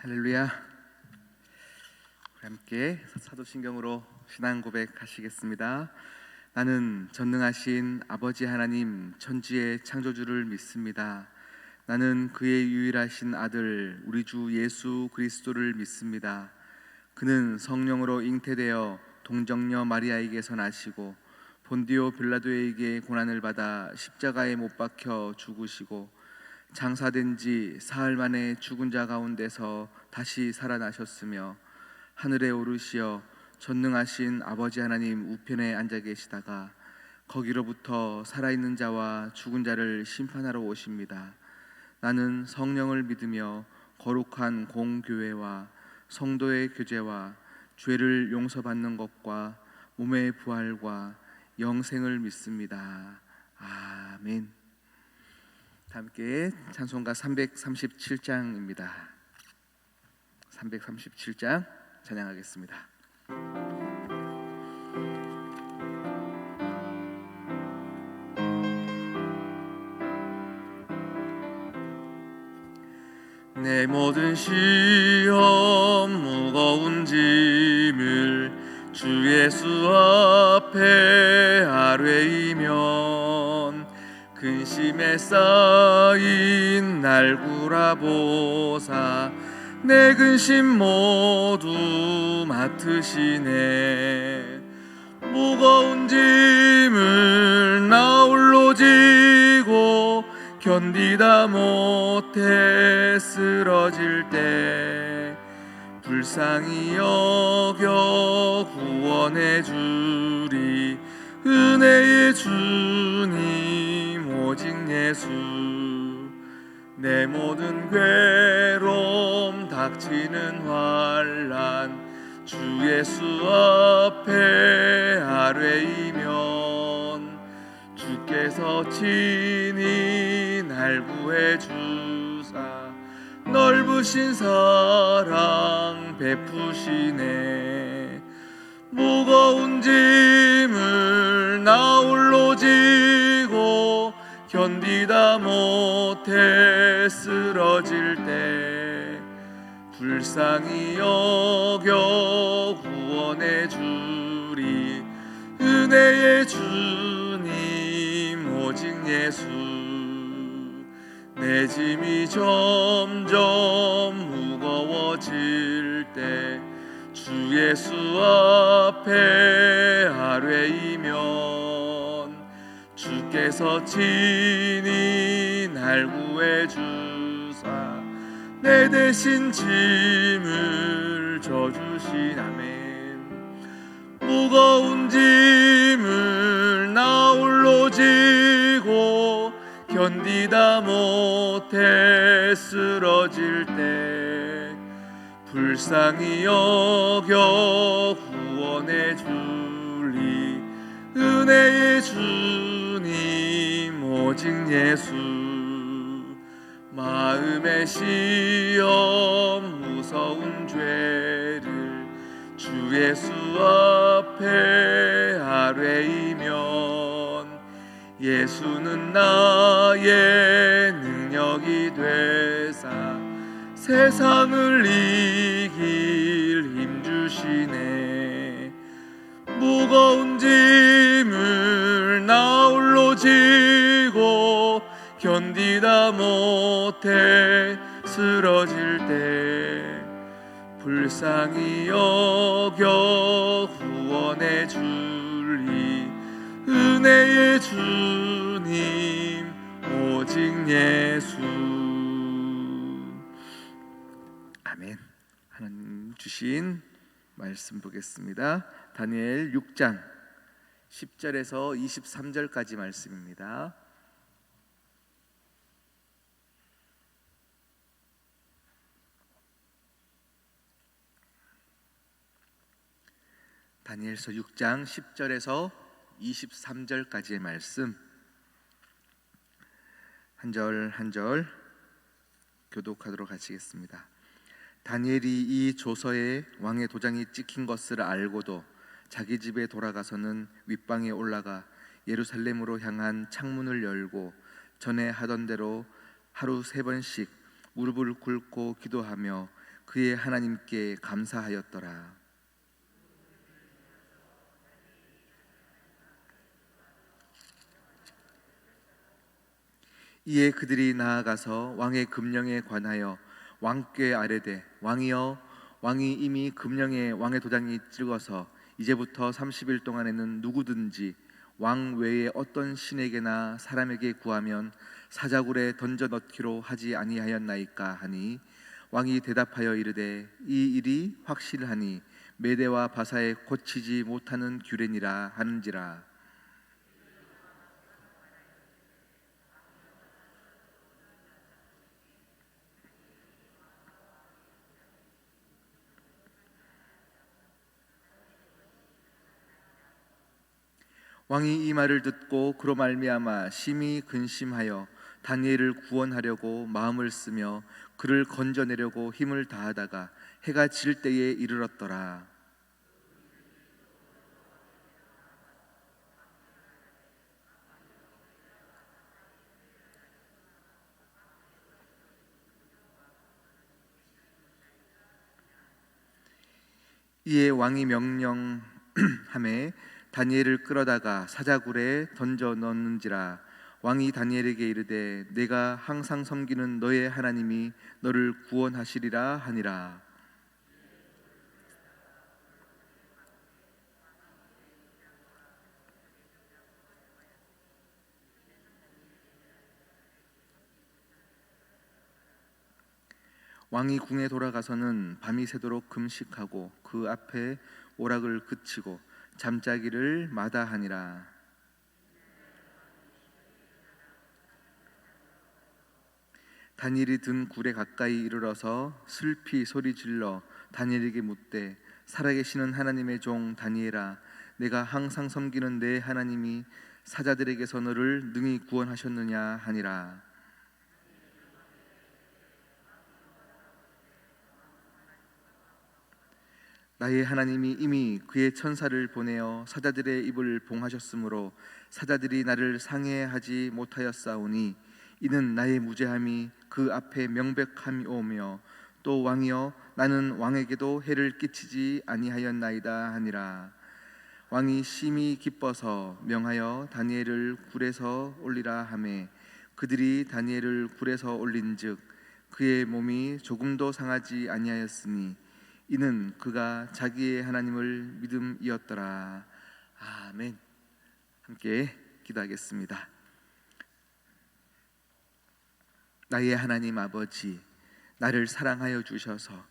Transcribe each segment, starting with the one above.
할렐루야. 우리 함께 사도신경으로 신앙 고백하시겠습니다. 나는 전능하신 아버지 하나님 천지의 창조주를 믿습니다. 나는 그의 유일하신 아들 우리 주 예수 그리스도를 믿습니다. 그는 성령으로 잉태되어 동정녀 마리아에게서 나시고 본디오 빌라도에게 고난을 받아 십자가에 못 박혀 죽으시고 장사된 지 사흘 만에 죽은 자 가운데서 다시 살아나셨으며 하늘에 오르시어 전능하신 아버지 하나님 우편에 앉아 계시다가 거기로부터 살아있는 자와 죽은 자를 심판하러 오십니다. 나는 성령을 믿으며 거룩한 공교회와 성도의 교제와 죄를 용서받는 것과 몸의 부활과 영생을 믿습니다. 아멘. 함께 찬송가 337장입니다. 337장 찬양하겠습니다. 내 모든 시험 무거운 짐을 주 예수 앞에 아뢰이면 근심에 쌓인 날구라 보사 내 근심 모두 맡으시네. 무거운 짐을 나 홀로 지고 견디다 못해 쓰러질 때 불쌍히 여겨 구원해 주리 은혜의 주님 오직 예수. 내 모든 괴로움 닥치는 환난 주 예수 앞에 아뢰이면 주께서 친히 날 구해 주사 넓으신 사랑 베푸시네. 무거운 짐을 나 홀로 지고 견디다 못해 쓰러질 때 불쌍히 여겨 구원해 주리 은혜의 주님 오직 예수. 내 짐이 점점 무거워질 때 주 예수 앞에 아뢰이면 주께서 친히 날 구해 주사 내 대신 짐을 져주신 아멘. 무거운 짐을 나 홀로 지고 견디다 못해 쓰러질 때 불쌍히 여겨 구원해 주리 은혜의 주님 오직 예수. 마음의 시험 무서운 죄를 주 예수 앞에 아뢰이면 예수는 나의 능력이 되사 세상을 이길 힘 주시네. 무거운 짐을 나 홀로 지고 견디다 못해 쓰러질 때 불쌍히 여겨 구원해 주리 은혜의 주님 오직 예수. 아멘. 하나님 주신 말씀 보겠습니다. 다니엘 6장 10절에서 23절까지 말씀입니다. 다니엘서 6장 10절에서 23절까지의 말씀 한 절 한 절 교독하도록 하시겠습니다. 다니엘이 이 조서에 왕의 도장이 찍힌 것을 알고도 자기 집에 돌아가서는 윗방에 올라가 예루살렘으로 향한 창문을 열고 전에 하던 대로 하루 3번씩 무릎을 꿇고 기도하며 그의 하나님께 감사하였더라. 이에 그들이 나아가서 왕의 금령에 관하여 왕께 아뢰되, 왕이여, 왕이 이미 금령에 왕의 도장이 찍어서 이제부터 30일 동안에는 누구든지 왕 외에 어떤 신에게나 사람에게 구하면 사자굴에 던져 넣기로 하지 아니하였나이까 하니, 왕이 대답하여 이르되, 이 일이 확실하니 메대와 바사에 고치지 못하는 규례니라 하는지라. 왕이 이 말을 듣고 그로 말미암아 심히 근심하여 다니엘을 구원하려고 마음을 쓰며 그를 건져내려고 힘을 다하다가 해가 질 때에 이르렀더라. 이에 왕이 명령함에 다니엘을 끌어다가 사자굴에 던져 넣는지라. 왕이 다니엘에게 이르되, 내가 항상 섬기는 너의 하나님이 너를 구원하시리라 하니라. 왕이 궁에 돌아가서는 밤이 새도록 금식하고 그 앞에 오락을 그치고 잠자기를 마다하니라. 다니엘이 든 굴에 가까이 이르러서 슬피 소리질러 다니엘에게 묻되, 살아계시는 하나님의 종 다니엘아, 내가 항상 섬기는 내 하나님이 사자들에게서 너를 능히 구원하셨느냐 하니라. 나의 하나님이 이미 그의 천사를 보내어 사자들의 입을 봉하셨으므로 사자들이 나를 상해하지 못하였사오니, 이는 나의 무죄함이 그 앞에 명백함이오며, 또 왕이여, 나는 왕에게도 해를 끼치지 아니하였나이다 하니라. 왕이 심히 기뻐서 명하여 다니엘을 굴에서 올리라 하매 그들이 다니엘을 굴에서 올린즉 그의 몸이 조금도 상하지 아니하였으니 이는 그가 자기의 하나님을 믿음이었더라. 아멘. 함께 기도하겠습니다. 나의 하나님 아버지, 나를 사랑하여 주셔서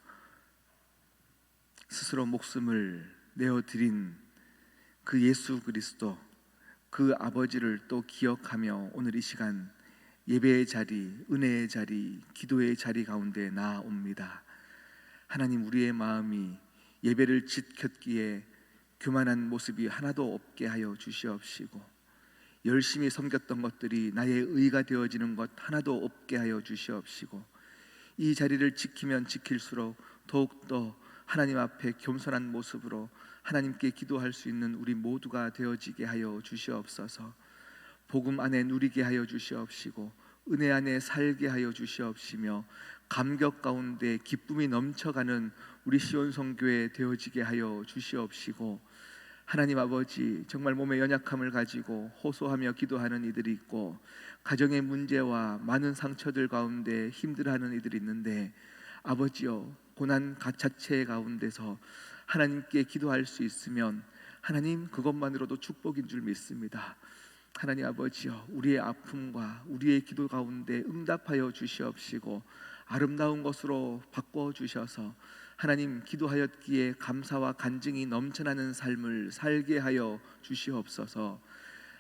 스스로 목숨을 내어드린 그 예수 그리스도, 그 아버지를 또 기억하며 오늘 이 시간 예배의 자리, 은혜의 자리, 기도의 자리 가운데 나아옵니다. 하나님, 우리의 마음이 예배를 지켰기에 교만한 모습이 하나도 없게 하여 주시옵시고, 열심히 섬겼던 것들이 나의 의가 되어지는 것 하나도 없게 하여 주시옵시고, 이 자리를 지키면 지킬수록 더욱더 하나님 앞에 겸손한 모습으로 하나님께 기도할 수 있는 우리 모두가 되어지게 하여 주시옵소서. 복음 안에 누리게 하여 주시옵시고 은혜 안에 살게 하여 주시옵시며 감격 가운데 기쁨이 넘쳐가는 우리 시온성교회 되어지게 하여 주시옵시고, 하나님 아버지, 정말 몸의 연약함을 가지고 호소하며 기도하는 이들이 있고 가정의 문제와 많은 상처들 가운데 힘들어하는 이들이 있는데, 아버지여, 고난 자체 가운데서 하나님께 기도할 수 있으면 하나님, 그것만으로도 축복인 줄 믿습니다. 하나님 아버지여, 우리의 아픔과 우리의 기도 가운데 응답하여 주시옵시고 아름다운 것으로 바꿔주셔서 하나님, 기도하였기에 감사와 간증이 넘쳐나는 삶을 살게 하여 주시옵소서.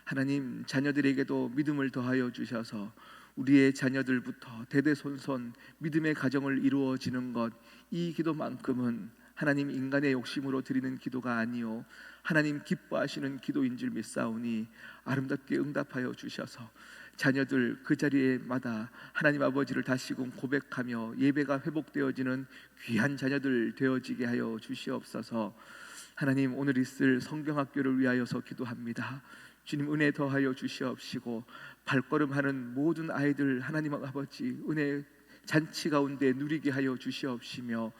하나님, 자녀들에게도 믿음을 더하여 주셔서 우리의 자녀들부터 대대손손 믿음의 가정을 이루어지는 것, 이 기도만큼은 하나님 인간의 욕심으로 드리는 기도가 아니요 하나님 기뻐하시는 기도인 줄 믿사오니 아름답게 응답하여 주셔서 자녀들 그 자리에마다 하나님 아버지를 다시금 고백하며 예배가 회복되어지는 귀한 자녀들 되어지게 하여 주시옵소서. 하나님, 오늘 있을 성경학교를 위하여서 기도합니다. 주님, 은혜 더하여 주시옵시고 발걸음하는 모든 아이들 하나님 아버지 은혜 잔치 가운데 누리게 하여 주시옵시며,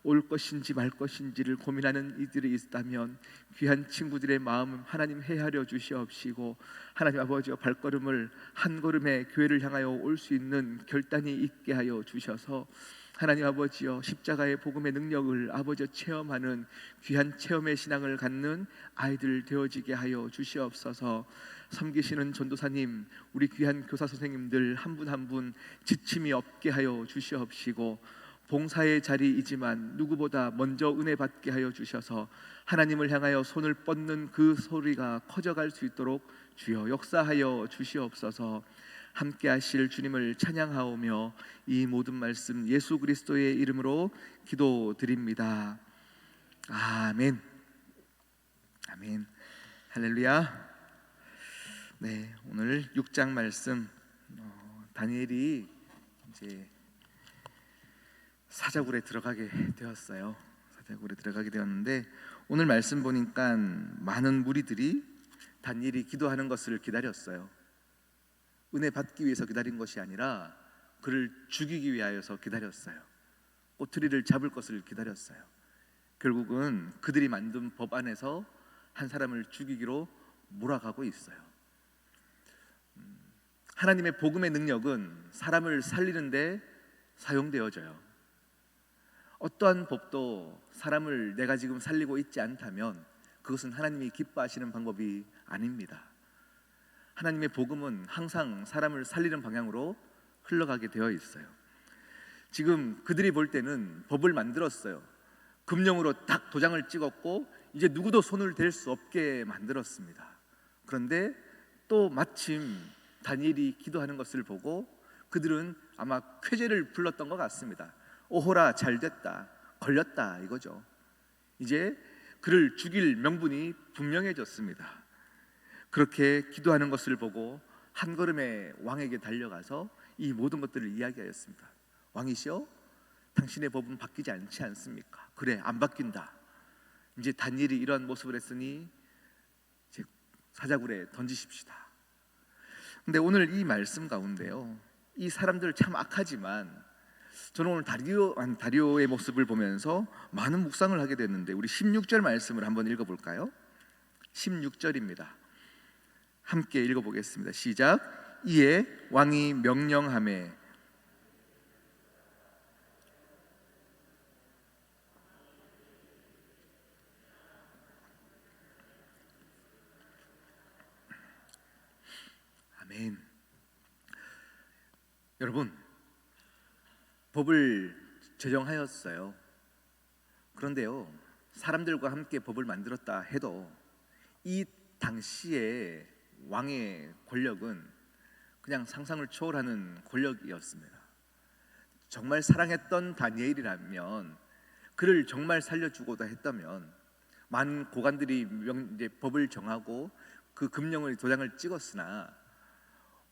올 것인지 말 것인지를 고민하는 이들이 있다면 귀한 친구들의 마음 하나님 헤아려 주시옵시고, 하나님 아버지와 발걸음을 한 걸음에 교회를 향하여 올 수 있는 결단이 있게 하여 주셔서 하나님 아버지여, 십자가의 복음의 능력을 아버지 체험하는 귀한 체험의 신앙을 갖는 아이들 되어지게 하여 주시옵소서. 섬기시는 전도사님, 우리 귀한 교사 선생님들 한 분 한 분 지침이 없게 하여 주시옵시고, 봉사의 자리이지만 누구보다 먼저 은혜 받게 하여 주셔서 하나님을 향하여 손을 뻗는 그 소리가 커져갈 수 있도록 주여 역사하여 주시옵소서. 함께 하실 주님을 찬양하오며 이 모든 말씀 예수 그리스도의 이름으로 기도드립니다. 아멘. 아멘. 할렐루야. 네, 오늘 6장 말씀, 다니엘이 이제 사자굴에 들어가게 되었어요. 사자굴에 들어가게 되었는데, 오늘 말씀 보니까 많은 무리들이 다니엘이 기도하는 것을 기다렸어요. 은혜 받기 위해서 기다린 것이 아니라 그를 죽이기 위하여서 기다렸어요. 꼬투리를 잡을 것을 기다렸어요. 결국은 그들이 만든 법 안에서 한 사람을 죽이기로 몰아가고 있어요. 하나님의 복음의 능력은 사람을 살리는데 사용되어져요. 어떠한 법도 사람을 내가 지금 살리고 있지 않다면 그것은 하나님이 기뻐하시는 방법이 아닙니다. 하나님의 복음은 항상 사람을 살리는 방향으로 흘러가게 되어 있어요. 지금 그들이 볼 때는 법을 만들었어요. 금령으로 딱 도장을 찍었고 이제 누구도 손을 댈 수 없게 만들었습니다. 그런데 또 마침 다니엘이 기도하는 것을 보고 그들은 아마 쾌재를 불렀던 것 같습니다. 오호라, 잘됐다, 걸렸다 이거죠. 이제 그를 죽일 명분이 분명해졌습니다. 그렇게 기도하는 것을 보고 한 걸음에 왕에게 달려가서 이 모든 것들을 이야기하였습니다. 왕이시여, 당신의 법은 바뀌지 않지 않습니까? 그래, 안 바뀐다. 이제 다니엘이 이러한 모습을 했으니 이제 사자굴에 던지십시다. 근데 오늘 이 말씀 가운데요, 이 사람들 참 악하지만 저는 오늘 다리오의 모습을 보면서 많은 묵상을 하게 됐는데, 우리 16절 말씀을 한번 읽어볼까요? 16절입니다. 함께 읽어보겠습니다. 시작. 이에 왕이 명령하매 아멘. 여러분, 법을 제정하였어요. 그런데요, 사람들과 함께 법을 만들었다 해도 이 당시에 왕의 권력은 그냥 상상을 초월하는 권력이었습니다. 정말 사랑했던 다니엘이라면, 그를 정말 살려주고자 했다면 많은 고관들이 이제 법을 정하고 그 금령을 도장을 찍었으나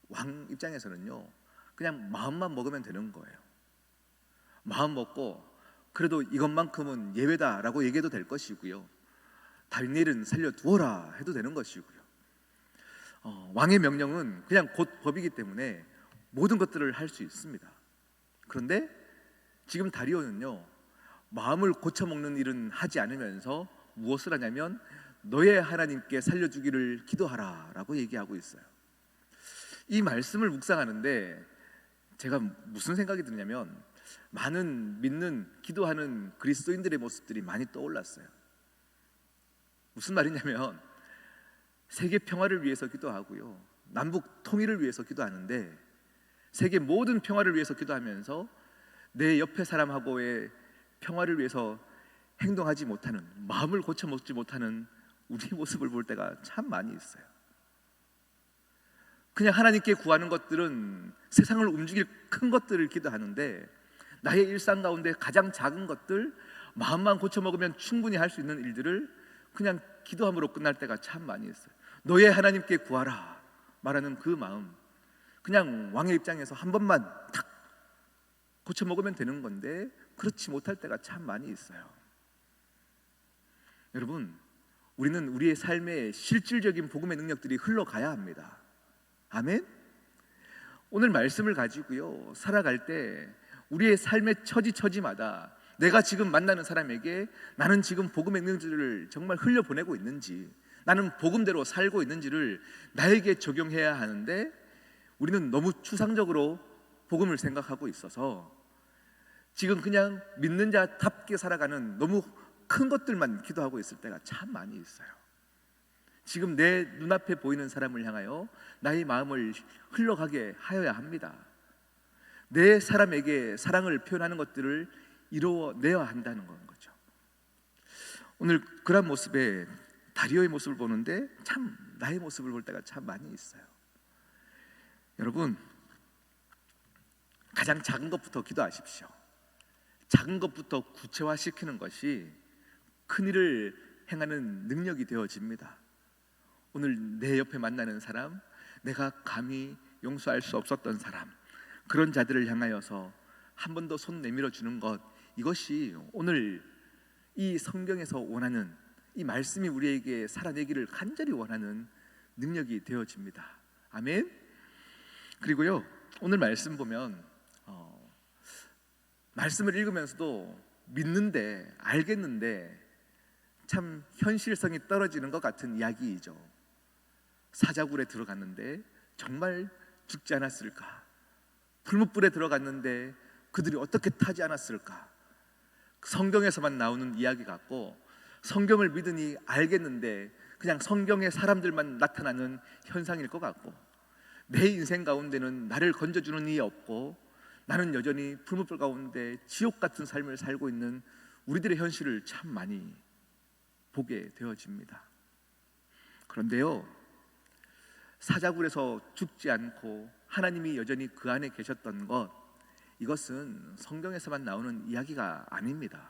왕 입장에서는요, 그냥 마음만 먹으면 되는 거예요. 마음 먹고 그래도 이것만큼은 예외다라고 얘기해도 될 것이고요, 다니엘은 살려두어라 해도 되는 것이고요. 왕의 명령은 그냥 곧 법이기 때문에 모든 것들을 할 수 있습니다. 그런데 지금 다리오는요, 마음을 고쳐먹는 일은 하지 않으면서 무엇을 하냐면 너의 하나님께 살려주기를 기도하라 라고 얘기하고 있어요. 이 말씀을 묵상하는데 제가 무슨 생각이 드냐면, 많은 믿는 기도하는 그리스도인들의 모습들이 많이 떠올랐어요. 무슨 말이냐면, 세계 평화를 위해서 기도하고요, 남북 통일을 위해서 기도하는데 세계 모든 평화를 위해서 기도하면서 내 옆에 사람하고의 평화를 위해서 행동하지 못하는, 마음을 고쳐먹지 못하는 우리 모습을 볼 때가 참 많이 있어요. 그냥 하나님께 구하는 것들은 세상을 움직일 큰 것들을 기도하는데 나의 일상 가운데 가장 작은 것들, 마음만 고쳐먹으면 충분히 할 수 있는 일들을 그냥 기도함으로 끝날 때가 참 많이 있어요. 너의 하나님께 구하라 말하는 그 마음, 그냥 왕의 입장에서 한 번만 탁 고쳐먹으면 되는 건데 그렇지 못할 때가 참 많이 있어요. 여러분, 우리는 우리의 삶에 실질적인 복음의 능력들이 흘러가야 합니다. 아멘? 오늘 말씀을 가지고요, 살아갈 때 우리의 삶의 처지처지마다 내가 지금 만나는 사람에게 나는 지금 복음의 능지를 정말 흘려보내고 있는지, 나는 복음대로 살고 있는지를 나에게 적용해야 하는데, 우리는 너무 추상적으로 복음을 생각하고 있어서 지금 그냥 믿는 자답게 살아가는 너무 큰 것들만 기도하고 있을 때가 참 많이 있어요. 지금 내 눈앞에 보이는 사람을 향하여 나의 마음을 흘러가게 하여야 합니다. 내 사람에게 사랑을 표현하는 것들을 이루어내야 한다는 거죠. 오늘 그런 모습에 다리오의 모습을 보는데 참 나의 모습을 볼 때가 참 많이 있어요. 여러분, 가장 작은 것부터 기도하십시오. 작은 것부터 구체화시키는 것이 큰 일을 행하는 능력이 되어집니다. 오늘 내 옆에 만나는 사람, 내가 감히 용서할 수 없었던 사람, 그런 자들을 향하여서 한 번 더 손 내밀어 주는 것, 이것이 오늘 이 성경에서 원하는, 이 말씀이 우리에게 살아내기를 간절히 원하는 능력이 되어집니다. 아멘. 그리고요, 오늘 말씀 보면 말씀을 읽으면서도 믿는데, 알겠는데 참 현실성이 떨어지는 것 같은 이야기이죠. 사자굴에 들어갔는데 정말 죽지 않았을까? 풀무불에 들어갔는데 그들이 어떻게 타지 않았을까? 성경에서만 나오는 이야기 같고, 성경을 믿으니 알겠는데 그냥 성경의 사람들만 나타나는 현상일 것 같고, 내 인생 가운데는 나를 건져주는 이가 없고 나는 여전히 풀무불 가운데 지옥 같은 삶을 살고 있는 우리들의 현실을 참 많이 보게 되어집니다. 그런데요, 사자굴에서 죽지 않고 하나님이 여전히 그 안에 계셨던 것, 이것은 성경에서만 나오는 이야기가 아닙니다.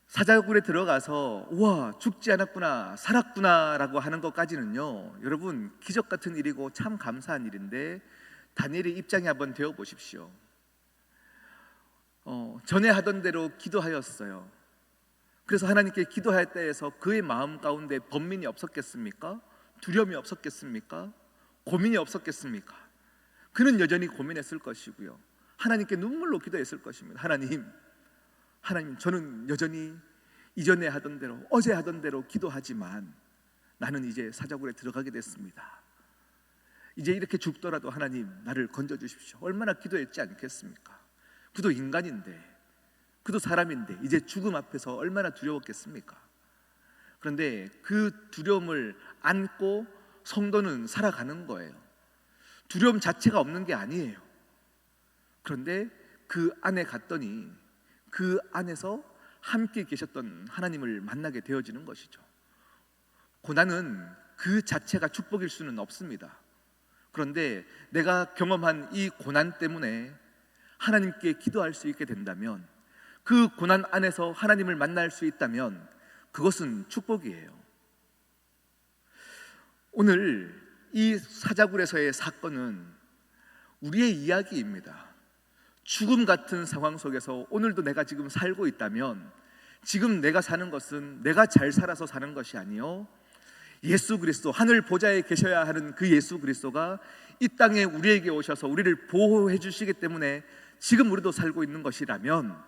사자굴에 들어가서 우와, 죽지 않았구나, 살았구나 라고 하는 것까지는요, 여러분, 기적 같은 일이고 참 감사한 일인데, 다니엘의 입장에 한번 되어 보십시오. 전에 하던 대로 기도하였어요. 그래서 하나님께 기도할 때에서 그의 마음 가운데 번민이 없었겠습니까? 두려움이 없었겠습니까? 고민이 없었겠습니까? 그는 여전히 고민했을 것이고요, 하나님께 눈물로 기도했을 것입니다. 하나님, 저는 여전히 이전에 하던 대로, 어제 하던 대로 기도하지만 나는 이제 사자굴에 들어가게 됐습니다. 이제 이렇게 죽더라도 하나님, 나를 건져주십시오. 얼마나 기도했지 않겠습니까? 그도 인간인데, 그도 사람인데 이제 죽음 앞에서 얼마나 두려웠겠습니까? 그런데 그 두려움을 안고 성도는 살아가는 거예요. 두려움 자체가 없는 게 아니에요. 그런데 그 안에 갔더니 그 안에서 함께 계셨던 하나님을 만나게 되어지는 것이죠. 고난은 그 자체가 축복일 수는 없습니다. 그런데 내가 경험한 이 고난 때문에 하나님께 기도할 수 있게 된다면, 그 고난 안에서 하나님을 만날 수 있다면 그것은 축복이에요. 오늘 이 사자굴에서의 사건은 우리의 이야기입니다. 죽음 같은 상황 속에서 오늘도 내가 지금 살고 있다면, 지금 내가 사는 것은 내가 잘 살아서 사는 것이 아니요, 예수 그리스도, 하늘 보좌에 계셔야 하는 그 예수 그리스도가 이 땅에 우리에게 오셔서 우리를 보호해 주시기 때문에 지금 우리도 살고 있는 것이라면,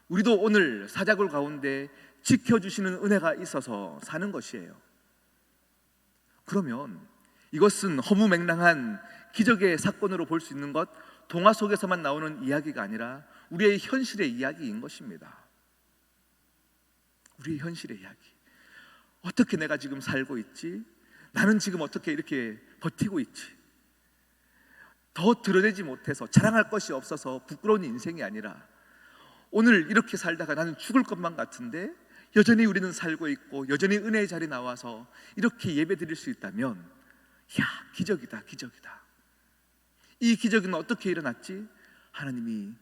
우리도 오늘 사자굴 가운데 지켜주시는 은혜가 있어서 사는 것이에요. 그러면 이것은 허무맹랑한 기적의 사건으로 볼 수 있는 것, 동화 속에서만 나오는 이야기가 아니라 우리의 현실의 이야기인 것입니다. 우리의 현실의 이야기. 어떻게 내가 지금 살고 있지? 나는 지금 어떻게 이렇게 버티고 있지? 더 드러내지 못해서, 자랑할 것이 없어서 부끄러운 인생이 아니라, 오늘 이렇게 살다가 나는 죽을 것만 같은데 여전히 우리는 살고 있고 여전히 은혜의 자리에 나와서 이렇게 예배 드릴 수 있다면, 야, 기적이다, 기적이다. 이 기적은 어떻게 일어났지? 하나님이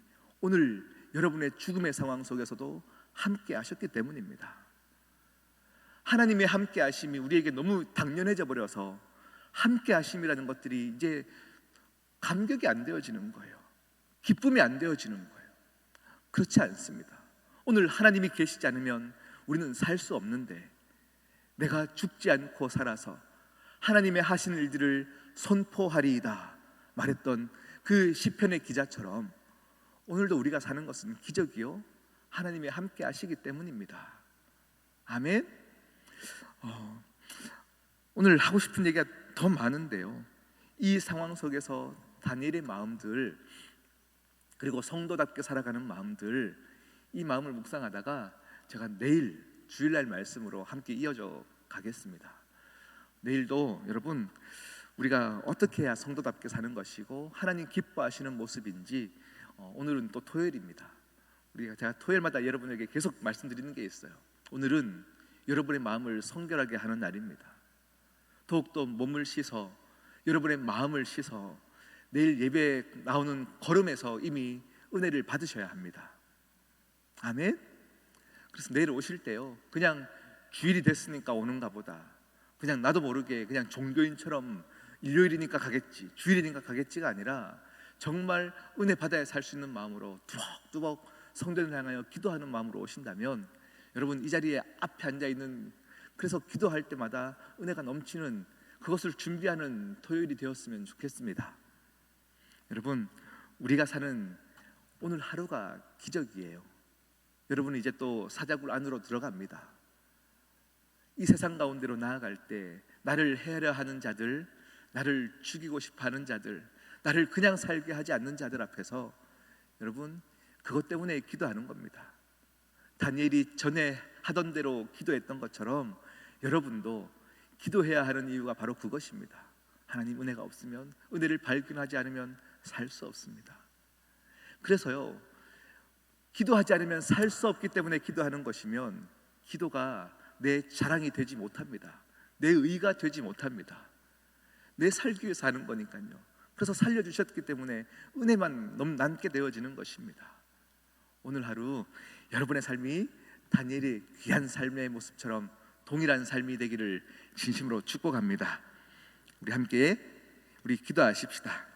오늘 여러분의 죽음의 상황 속에서도 함께 하셨기 때문입니다. 하나님의 함께 하심이 우리에게 너무 당연해져 버려서 함께 하심이라는 것들이 이제 감격이 안 되어지는 거예요. 기쁨이 안 되어지는 거예요. 그렇지 않습니다. 오늘 하나님이 계시지 않으면 우리는 살 수 없는데, 내가 죽지 않고 살아서 하나님의 하신 일들을 선포하리이다 말했던 그 시편의 기자처럼 오늘도 우리가 사는 것은 기적이요 하나님이 함께 하시기 때문입니다. 아멘. 오늘 하고 싶은 얘기가 더 많은데요, 이 상황 속에서 다니엘의 마음들, 그리고 성도답게 살아가는 마음들, 이 마음을 묵상하다가 제가 내일 주일날 말씀으로 함께 이어져 가겠습니다. 내일도 여러분, 우리가 어떻게 해야 성도답게 사는 것이고 하나님 기뻐하시는 모습인지, 오늘은 또 토요일입니다. 제가 토요일마다 여러분에게 계속 말씀드리는 게 있어요. 오늘은 여러분의 마음을 성결하게 하는 날입니다. 더욱더 몸을 씻어, 여러분의 마음을 씻어 내일 예배에 나오는 걸음에서 이미 은혜를 받으셔야 합니다. 아멘. 그래서 내일 오실 때요, 그냥 주일이 됐으니까 오는가 보다, 그냥 나도 모르게 그냥 종교인처럼 일요일이니까 가겠지, 주일이니까 가겠지가 아니라 정말 은혜 받아야 살 수 있는 마음으로 뚜벅뚜벅 성전을 향하여 기도하는 마음으로 오신다면, 여러분 이 자리에 앞에 앉아 있는, 그래서 기도할 때마다 은혜가 넘치는 그것을 준비하는 토요일이 되었으면 좋겠습니다. 여러분, 우리가 사는 오늘 하루가 기적이에요. 여러분은 이제 또 사자굴 안으로 들어갑니다. 이 세상 가운데로 나아갈 때 나를 해하려 하는 자들, 나를 죽이고 싶어 하는 자들, 나를 그냥 살게 하지 않는 자들 앞에서 여러분 그것 때문에 기도하는 겁니다. 다니엘이 전에 하던 대로 기도했던 것처럼 여러분도 기도해야 하는 이유가 바로 그것입니다. 하나님 은혜가 없으면, 은혜를 발견하지 않으면 살 수 없습니다. 그래서요, 기도하지 않으면 살 수 없기 때문에 기도하는 것이면 기도가 내 자랑이 되지 못합니다. 내 의가 되지 못합니다. 내 살기 위해서 하는 거니까요. 그래서 살려주셨기 때문에 은혜만 남게 되어지는 것입니다. 오늘 하루 여러분의 삶이 다니엘의 귀한 삶의 모습처럼 동일한 삶이 되기를 진심으로 축복합니다. 우리 함께 기도하십시다.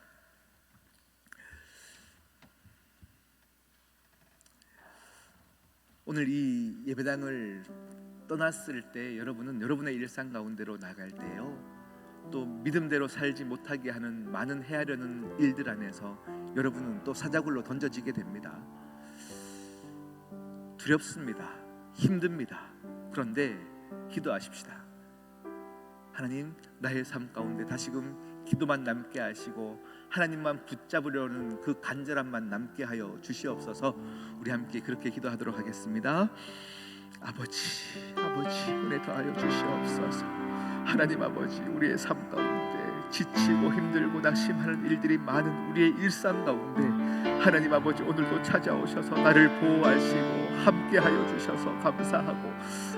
오늘 이 예배당을 떠났을 때 여러분은 여러분의 일상 가운데로 나갈 때요, 또 믿음대로 살지 못하게 하는 많은 해하려는 일들 안에서 여러분은 또 사자굴로 던져지게 됩니다. 두렵습니다. 힘듭니다. 그런데 기도하십시다. 하나님, 나의 삶 가운데 다시금 기도만 남게 하시고 하나님만 붙잡으려는 그 간절함만 남게 하여 주시옵소서. 우리 함께 그렇게 기도하도록 하겠습니다. 아버지 은혜 더하여 주시옵소서. 하나님 아버지, 우리의 삶 가운데 지치고 힘들고 낙심하는 일들이 많은 우리의 일상 가운데 하나님 아버지, 오늘도 찾아오셔서 나를 보호하시고 함께하여 주셔서 감사하고,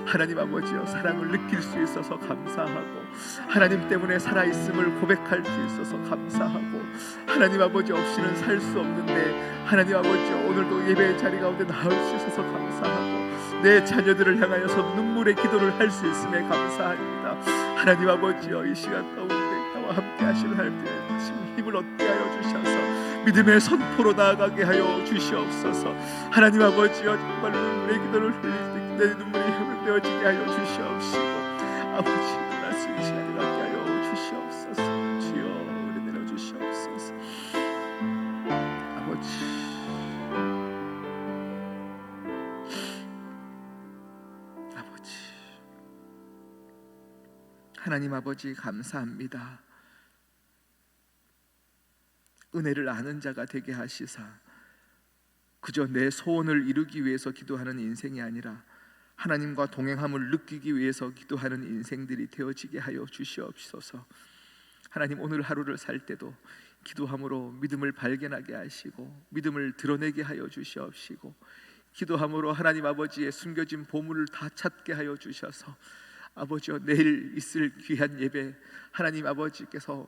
하나님 아버지여 사랑을 느낄 수 있어서 감사하고, 하나님 때문에 살아있음을 고백할 수 있어서 감사하고, 하나님 아버지 없이는 살 수 없는데 하나님 아버지여 오늘도 예배의 자리 가운데 나올 수 있어서 감사하고, 내 자녀들을 향하여서 눈물의 기도를 할 수 있음에 감사합니다. 하나님 아버지여, 이 시간 가운데 나와 함께 하시는 하나님께 다시 힘을 얻게 하여 주셔서 믿음의 선포로 나아가게 하여 주시옵소서. 하나님 아버지여, 정말 눈물의 기도를 흘릴 때 내 눈물이 흐르되어지게 하여 주시옵시고, 아버지 말씀 이 시간에 갖게 하여 주시옵소서. 주여 우리 내려 주시옵소서. 아버지 하나님 아버지, 감사합니다. 은혜를 아는 자가 되게 하시사 그저 내 소원을 이루기 위해서 기도하는 인생이 아니라 하나님과 동행함을 느끼기 위해서 기도하는 인생들이 되어지게 하여 주시옵소서. 하나님, 오늘 하루를 살 때도 기도함으로 믿음을 발견하게 하시고 믿음을 드러내게 하여 주시옵시고, 기도함으로 하나님 아버지의 숨겨진 보물을 다 찾게 하여 주셔서 아버지여, 내일 있을 귀한 예배, 하나님 아버지께서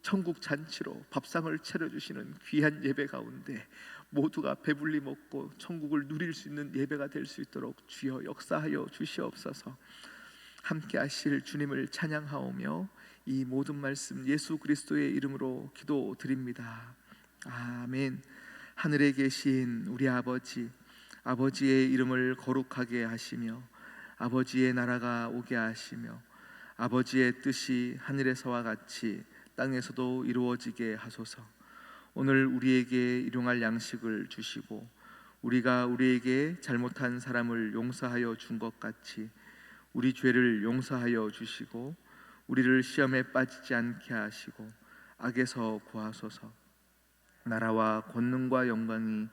천국 잔치로 밥상을 차려주시는 귀한 예배 가운데 모두가 배불리 먹고 천국을 누릴 수 있는 예배가 될 수 있도록 주여 역사하여 주시옵소서. 함께 하실 주님을 찬양하오며 이 모든 말씀 예수 그리스도의 이름으로 기도드립니다. 아멘. 하늘에 계신 우리 아버지, 아버지의 이름을 거룩하게 하시며 아버지의 나라가 오게 하시며 아버지의 뜻이 하늘에서와 같이 땅에서도 이루어지게 하소서. 오늘 우리에게 일용할 양식을 주시고 우리가 우리에게 잘못한 사람을 용서하여 준 것 같이 우리 죄를 용서하여 주시고 우리를 시험에 빠지지 않게 하시고 악에서 구하소서. 나라와 권능과 영광이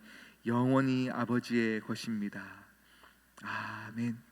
영원히 아버지의 것입니다. 아멘.